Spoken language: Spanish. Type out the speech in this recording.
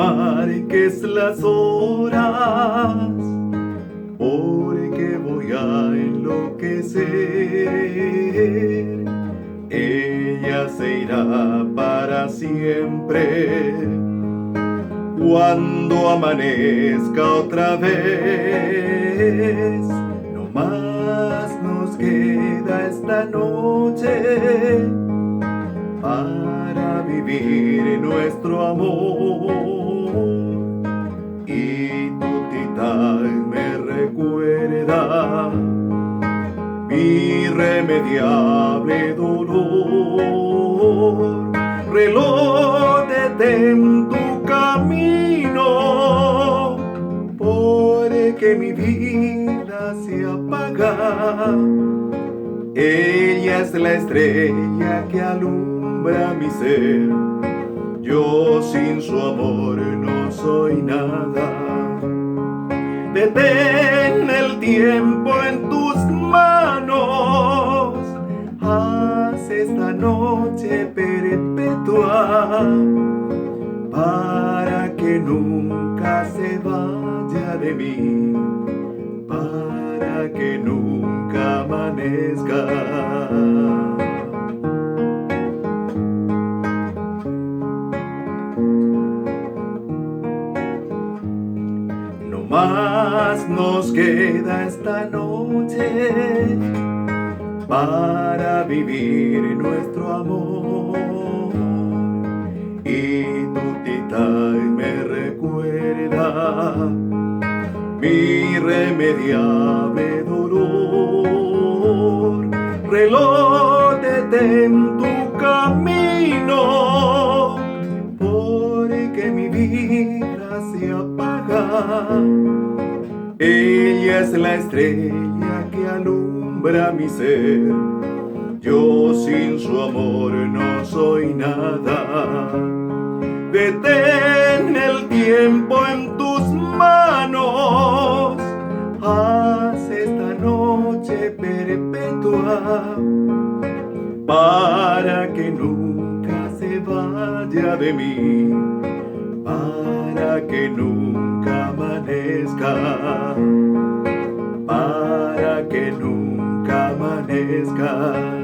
marques las horas, porque voy a enloquecer. Ella se irá para siempre cuando amanezca otra vez. No más nos queda esta noche para vivir nuestro amor. Y tu tita me recuerda mi irremediable dolor. Reloj, detén tu camino, porque mi vida se apaga. Ella es la estrella que alumbra mi ser. Yo sin su amor no soy nada. Detén el tiempo en tus manos. Haz esta noche perpetua para que nunca se vaya de mí, para que nunca amanezca. No más nos queda esta noche para vivir nuestro amor. Y tu tita me recuerda mi irremediable dolor. Reloj, detén tu camino, porque mi vida se apaga. Ella es la estrella que alumbra mi ser. Yo sin su amor no soy nada. Detén el tiempo en tus manos. Haz esta noche perpetua para que nunca se vaya de mí, para que nunca amanezca, para que nunca amanezca.